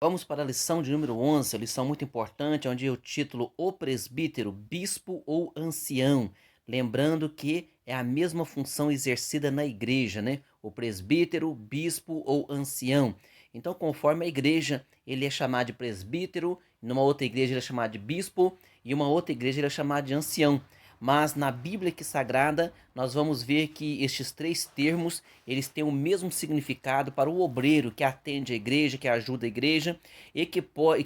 Vamos para a lição de número 11, lição muito importante, onde o título O Presbítero, Bispo ou Ancião. Lembrando que é a mesma função exercida na igreja, né? O presbítero, bispo ou ancião. Então, conforme a igreja, ele é chamado de presbítero, numa outra igreja ele é chamado de bispo, e uma outra igreja ele é chamado de ancião. Mas na Bíblia aqui Sagrada, nós vamos ver que estes três termos, eles têm o mesmo significado para o obreiro que atende a igreja, que ajuda a igreja, e que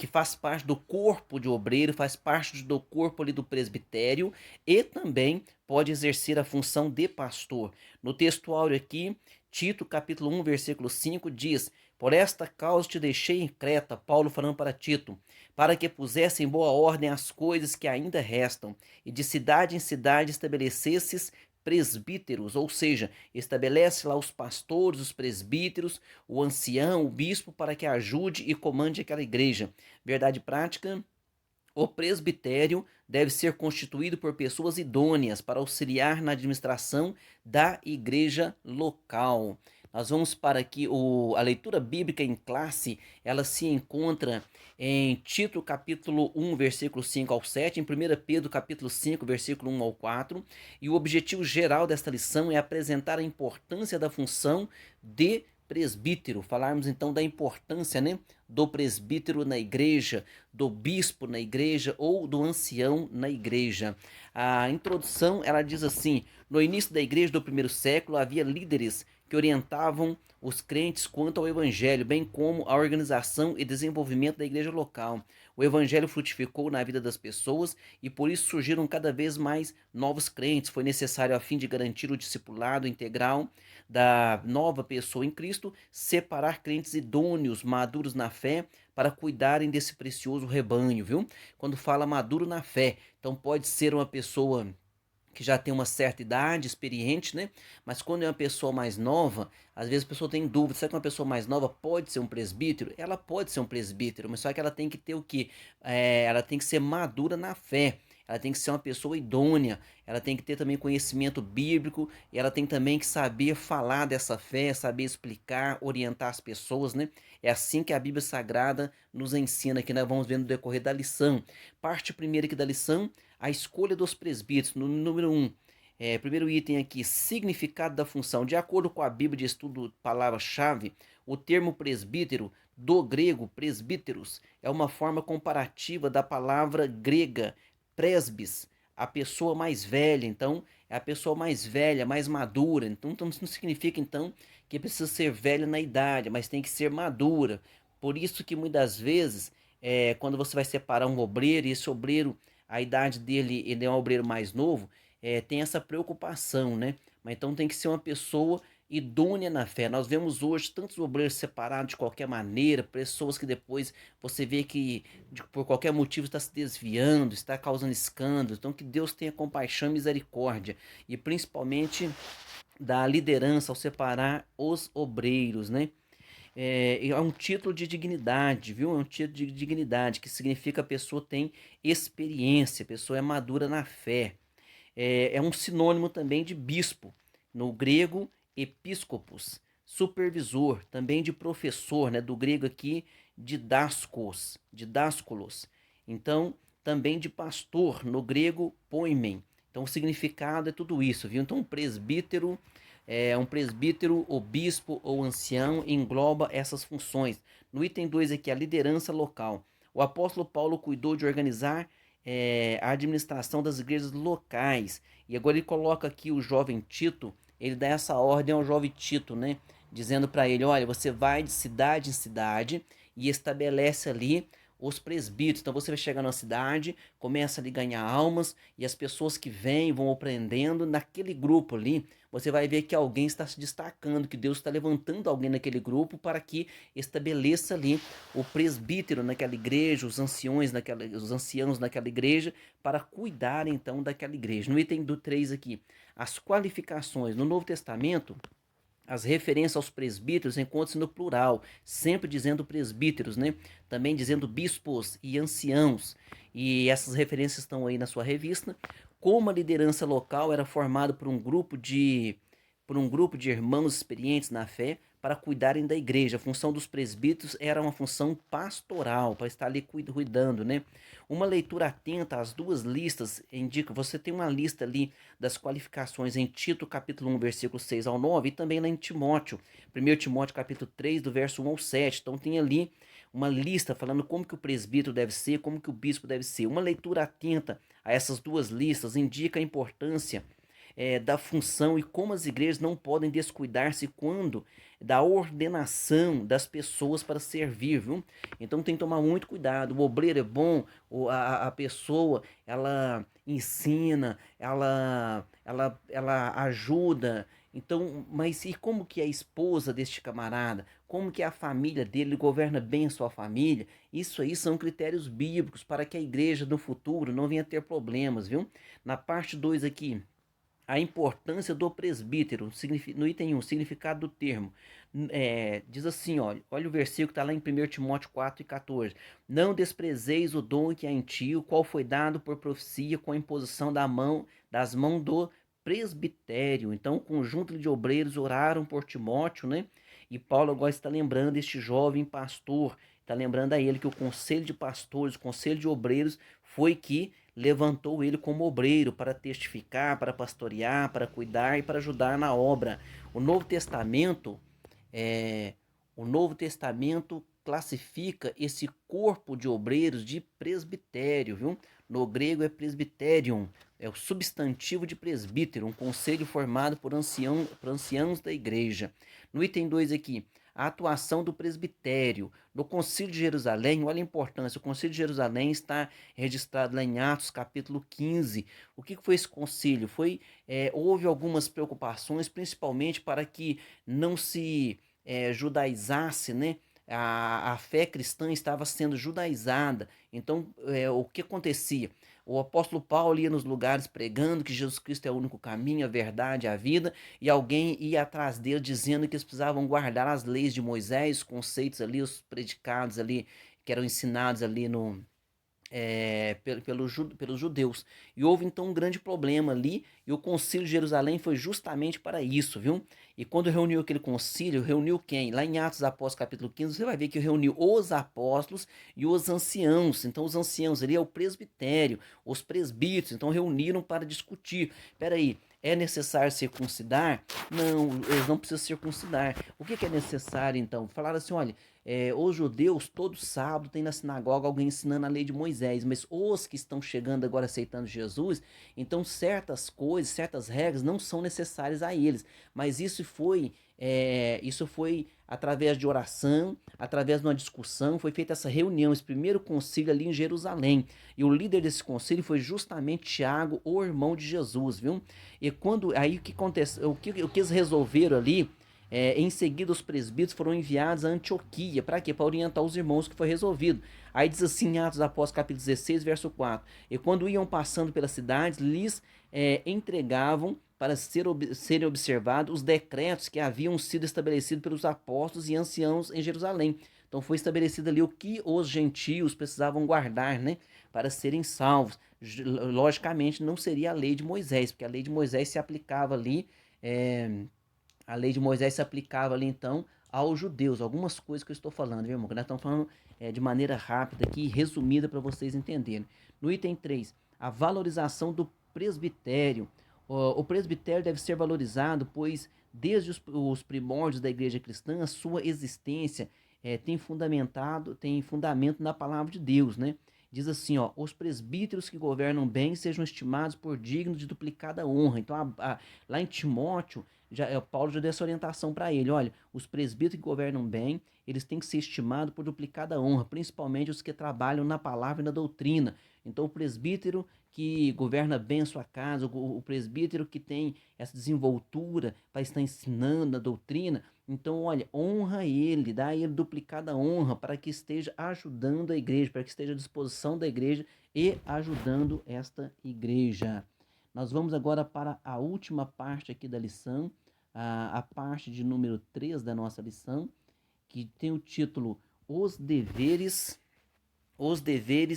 faz parte do corpo de obreiro, faz parte do corpo ali do presbitério, e também pode exercer a função de pastor. No textuário aqui, Tito capítulo 1, versículo 5 diz: Por esta causa te deixei em Creta, Paulo falando para Tito, para que pusesse em boa ordem as coisas que ainda restam, e de cidade em cidade estabelecesses presbíteros, ou seja, estabelece lá os pastores, os presbíteros, o ancião, o bispo, para que ajude e comande aquela igreja. Verdade prática: o presbitério deve ser constituído por pessoas idôneas para auxiliar na administração da igreja local. Nós vamos para aqui a leitura bíblica em classe, ela se encontra em Tito capítulo 1, versículo 5 ao 7, em 1 Pedro capítulo 5, versículo 1 ao 4, e o objetivo geral desta lição é apresentar a importância da função de presbítero, falarmos então da importância, né, do presbítero na igreja, do bispo na igreja ou do ancião na igreja. A introdução, ela diz assim: no início da igreja do primeiro século havia líderes que orientavam os crentes quanto ao evangelho, bem como a organização e desenvolvimento da igreja local. O evangelho frutificou na vida das pessoas e por isso surgiram cada vez mais novos crentes. Foi necessário, a fim de garantir o discipulado integral da nova pessoa em Cristo, separar crentes idôneos, maduros na fé, para cuidarem desse precioso rebanho, viu? Quando fala maduro na fé, então pode ser uma pessoa que já tem uma certa idade, experiente, né? Mas quando é uma pessoa mais nova, às vezes a pessoa tem dúvida: será que uma pessoa mais nova pode ser um presbítero? Ela pode ser um presbítero, mas só que ela tem que ter o quê? Ela tem que ser madura na fé. Ela tem que ser uma pessoa idônea, ela tem que ter também conhecimento bíblico, e ela tem também que saber falar dessa fé, saber explicar, orientar as pessoas, né? É assim que a Bíblia Sagrada nos ensina, que nós vamos ver no decorrer da lição. Parte primeira aqui da lição: a escolha dos presbíteros. No número 1, primeiro item aqui: significado da função. De acordo com a Bíblia de Estudo Palavra-Chave, o termo presbítero, do grego presbíteros, é uma forma comparativa da palavra grega presbis, a pessoa mais velha. Então, é a pessoa mais velha, mais madura. Então isso não significa então que precisa ser velha na idade, mas tem que ser madura. Por isso que muitas vezes, quando você vai separar um obreiro, e esse obreiro, a idade dele, ele é um obreiro mais novo, tem essa preocupação, né? Mas então tem que ser uma pessoa idônea na fé. Nós vemos hoje tantos obreiros separados de qualquer maneira, pessoas que depois você vê que por qualquer motivo está se desviando, está causando escândalos. Então que Deus tenha compaixão e misericórdia, e principalmente da liderança ao separar os obreiros, né? É um título de dignidade, viu? É um título de dignidade, que significa a pessoa tem experiência, a pessoa é madura na fé. É um sinônimo também de bispo, no grego episcopos, supervisor, também de professor, né? Do grego aqui didascos, didásculos. Então, também de pastor, no grego poimen. Então, o significado é tudo isso, viu? Então, um presbítero, ou bispo ou ancião, engloba essas funções. No item 2 aqui, a liderança local. O apóstolo Paulo cuidou de organizar a administração das igrejas locais. E agora ele coloca aqui o jovem Tito, ele dá essa ordem ao jovem Tito, né? Dizendo para ele: olha, você vai de cidade em cidade e estabelece ali os presbíteros. Então você vai chegar na cidade, começa ali a ganhar almas, e as pessoas que vêm vão aprendendo. Naquele grupo ali, você vai ver que alguém está se destacando, que Deus está levantando alguém naquele grupo para que estabeleça ali o presbítero naquela igreja, os anciãos naquela igreja, para cuidar então daquela igreja. No item do 3 aqui, as qualificações. No Novo Testamento, as referências aos presbíteros encontram-se no plural, sempre dizendo presbíteros, né? Também dizendo bispos e anciãos. E essas referências estão aí na sua revista. Como a liderança local era formada por um grupo de irmãos experientes na fé, para cuidarem da igreja. A função dos presbíteros era uma função pastoral, para estar ali cuidando, né? Uma leitura atenta às duas listas indica, você tem uma lista ali das qualificações em Tito, capítulo 1, versículo 6 ao 9, e também lá em Timóteo, 1 Timóteo, capítulo 3, do verso 1 ao 7. Então tem ali uma lista falando como que o presbítero deve ser, como que o bispo deve ser. Uma leitura atenta a essas duas listas indica a importância da função e como as igrejas não podem descuidar-se quando da ordenação das pessoas para servir, viu? Então tem que tomar muito cuidado. O obreiro é bom, a pessoa ela ensina, ela ajuda. Então, mas e como que é a esposa deste camarada? Como que é a família dele? Ele governa bem a sua família? Isso aí são critérios bíblicos para que a igreja no futuro não venha ter problemas, viu? Na parte 2 aqui, a importância do presbítero, no item 1, significado do termo. Diz assim, olha o versículo que está lá em 1 Timóteo 4 e 14. Não desprezeis o dom que há em ti, o qual foi dado por profecia com a imposição das mãos do presbitério. Então, o conjunto de obreiros oraram por Timóteo, né? E Paulo agora está lembrando este jovem pastor, está lembrando a ele que o conselho de pastores, o conselho de obreiros foi que levantou ele como obreiro para testificar, para pastorear, para cuidar e para ajudar na obra. O Novo Testamento, é, o Novo Testamento classifica esse corpo de obreiros de presbitério, viu? No grego é presbiterium, é o substantivo de presbítero, um conselho formado por anciãos da igreja. No item 2 aqui, a atuação do presbitério. No Concílio de Jerusalém, olha a importância, o Concílio de Jerusalém está registrado lá em Atos capítulo 15. O que foi esse concílio? Houve algumas preocupações, principalmente para que não se judaizasse, né? A fé cristã estava sendo judaizada. Então, o que acontecia? O apóstolo Paulo ia nos lugares pregando que Jesus Cristo é o único caminho, a verdade, a vida, e alguém ia atrás dele dizendo que eles precisavam guardar as leis de Moisés, os conceitos ali, os predicados ali, que eram ensinados ali pelos judeus. E houve então um grande problema ali, e o concílio de Jerusalém foi justamente para isso, viu? E quando reuniu aquele concílio, reuniu quem? Lá em Atos dos Apóstolos, capítulo 15, você vai ver que reuniu os apóstolos e os anciãos. Então, os anciãos ali é o presbitério, os presbíteros, então reuniram para discutir. Peraí, é necessário circuncidar? Não, eles não precisam circuncidar. O que é necessário então? Falaram assim: olha, os judeus, todo sábado tem na sinagoga alguém ensinando a lei de Moisés, mas os que estão chegando agora aceitando Jesus, então certas coisas, certas regras não são necessárias a eles. Mas isso foi através de oração, através de uma discussão, foi feita essa reunião, esse primeiro concílio ali em Jerusalém. E o líder desse concílio foi justamente Tiago, o irmão de Jesus, viu? E aí o que aconteceu, o que eles resolveram ali? Em seguida, os presbíteros foram enviados a Antioquia. Para quê? Para orientar os irmãos, que foi resolvido. Aí diz assim em Atos dos Apóstolos, capítulo 16, verso 4. E quando iam passando pelas cidades, lhes entregavam para serem observados os decretos que haviam sido estabelecidos pelos apóstolos e anciãos em Jerusalém. Então foi estabelecido ali o que os gentios precisavam guardar, né, para serem salvos. Logicamente não seria a lei de Moisés, porque a lei de Moisés se aplicava ali a lei de Moisés se aplicava ali então aos judeus. Algumas coisas que eu estou falando, viu, irmão? Que nós estamos falando de maneira rápida aqui, resumida para vocês entenderem. No item 3, a valorização do presbitério. O presbitério deve ser valorizado, pois desde os primórdios da igreja cristã, a sua existência tem fundamento na palavra de Deus, né? Diz assim, ó, os presbíteros que governam bem sejam estimados por dignos de duplicada honra. Então, lá em Timóteo, Paulo já deu essa orientação para ele. Olha, os presbíteros que governam bem, eles têm que ser estimados por duplicada honra, principalmente os que trabalham na palavra e na doutrina. Então, o presbítero que governa bem a sua casa, o presbítero que tem essa desenvoltura para estar ensinando a doutrina, então, olha, honra ele, dá a ele duplicada honra para que esteja ajudando a igreja, para que esteja à disposição da igreja e ajudando esta igreja. Nós vamos agora para a última parte aqui da lição, a parte de número 3 da nossa lição, que tem o título Os deveres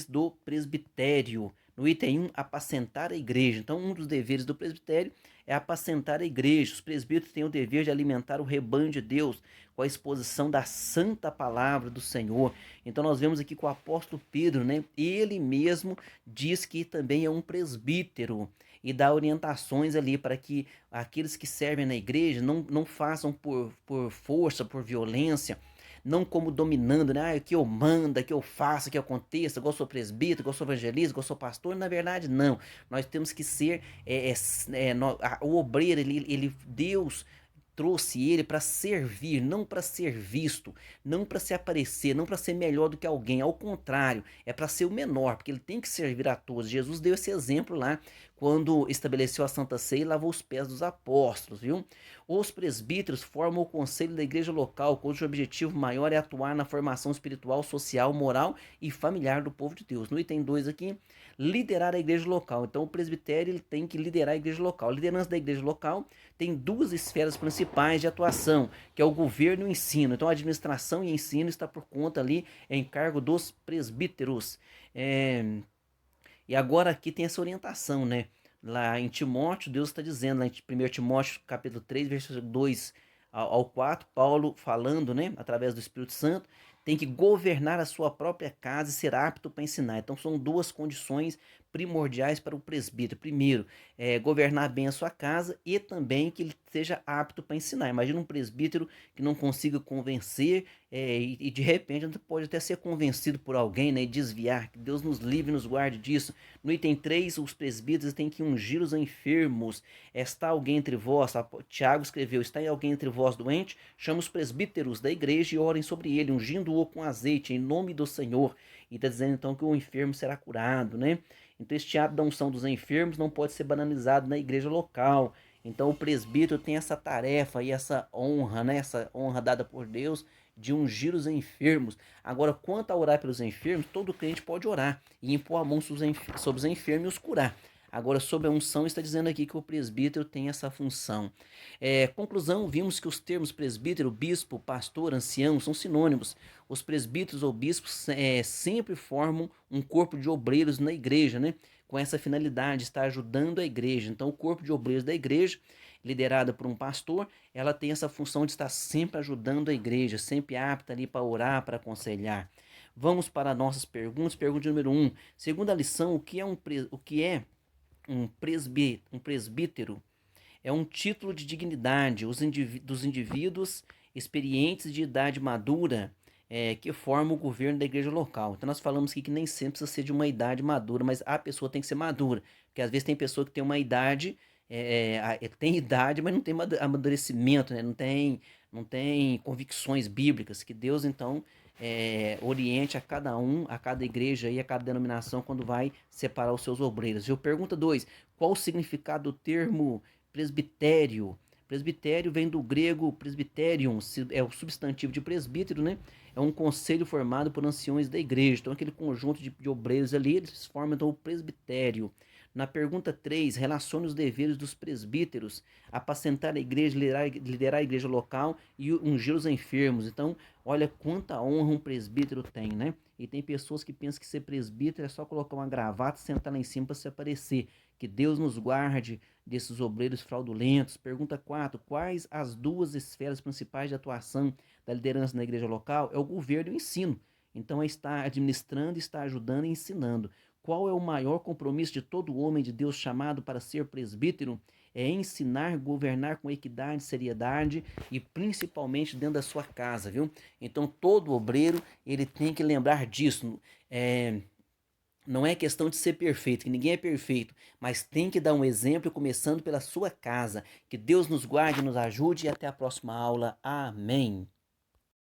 do presbitério. No item 1, apacentar a igreja. Então, um dos deveres do presbitério é apacentar a igreja. Os presbíteros têm o dever de alimentar o rebanho de Deus com a exposição da santa palavra do Senhor. Então, nós vemos aqui que o apóstolo Pedro, né, ele mesmo diz que também é um presbítero e dá orientações ali para que aqueles que servem na igreja não façam por força, por violência, não como dominando, né? Ah, que eu mando, que eu faça, que aconteça, igual eu sou presbítero, igual eu sou evangelista, igual eu sou pastor. Na verdade, não. Nós temos que ser o obreiro, Deus trouxe ele para servir, não para ser visto, não para se aparecer, não para ser melhor do que alguém. Ao contrário, é para ser o menor, porque ele tem que servir a todos. Jesus deu esse exemplo lá quando estabeleceu a Santa Ceia e lavou os pés dos apóstolos, viu? Os presbíteros formam o conselho da igreja local, cujo objetivo maior é atuar na formação espiritual, social, moral e familiar do povo de Deus. No item 2 aqui, liderar a igreja local. Então o presbitério ele tem que liderar a igreja local. A liderança da igreja local tem duas esferas principais de atuação, que é o governo e o ensino. Então a administração e ensino está por conta ali, é encargo dos presbíteros. E agora aqui tem essa orientação, né? Lá em Timóteo, Deus está dizendo, lá em 1 Timóteo capítulo 3, versículo 2 ao 4, Paulo falando, né, através do Espírito Santo, tem que governar a sua própria casa e ser apto para ensinar. Então são duas condições primordiais para o presbítero. Primeiro, governar bem a sua casa e também que ele seja apto para ensinar. Imagina um presbítero que não consiga convencer e de repente pode até ser convencido por alguém, né, e desviar. Que Deus nos livre e nos guarde disso. No item 3, os presbíteros têm que ungir os enfermos. Está alguém entre vós? Tiago escreveu, está alguém entre vós doente? Chama os presbíteros da igreja e orem sobre ele, ungindo-o com azeite em nome do Senhor. E está dizendo então que o enfermo será curado, né? Então este ato da unção dos enfermos não pode ser banalizado na igreja local. Então o presbítero tem essa tarefa e essa honra, né? Essa honra dada por Deus de ungir os enfermos. Agora, quanto a orar pelos enfermos, todo crente pode orar e impor a mão sobre os enfermos e os curar. Agora, sobre a unção, está dizendo aqui que o presbítero tem essa função. Conclusão, vimos que os termos presbítero, bispo, pastor, ancião são sinônimos. Os presbíteros ou bispos sempre formam um corpo de obreiros na igreja, né? Com essa finalidade, está ajudando a igreja. Então, o corpo de obreiros da igreja, liderada por um pastor, ela tem essa função de estar sempre ajudando a igreja, sempre apta ali para orar, para aconselhar. Vamos para nossas perguntas. Pergunta número 1. Segunda lição, o que é um presbítero? É um título de dignidade dos indivíduos experientes de idade madura que formam o governo da igreja local. Então nós falamos aqui que nem sempre precisa ser de uma idade madura, mas a pessoa tem que ser madura. Porque às vezes tem pessoa que tem uma idade, tem idade, mas não tem amadurecimento, né? Não tem convicções bíblicas. Que Deus então oriente a cada um, a cada igreja e a cada denominação quando vai separar os seus obreiros. Viu? Pergunta 2. Qual o significado do termo presbitério? Presbitério vem do grego presbiterium, é o substantivo de presbítero, né? É um conselho formado por anciões da igreja. Então, aquele conjunto de obreiros ali, eles formam então, o presbitério. Na pergunta 3, relacione os deveres dos presbíteros, apacentar a igreja, liderar a igreja local e ungir os enfermos. Então, olha quanta honra um presbítero tem, né? E tem pessoas que pensam que ser presbítero é só colocar uma gravata e sentar lá em cima para se aparecer. Que Deus nos guarde desses obreiros fraudulentos. Pergunta 4, quais as duas esferas principais de atuação da liderança na igreja local? É o governo e o ensino. Então, é estar administrando, estar ajudando e ensinando. Qual é o maior compromisso de todo homem de Deus chamado para ser presbítero? É ensinar, governar com equidade, seriedade e principalmente dentro da sua casa, viu? Então todo obreiro ele tem que lembrar disso. Não é questão de ser perfeito, que ninguém é perfeito, mas tem que dar um exemplo começando pela sua casa. Que Deus nos guarde, nos ajude e até a próxima aula. Amém.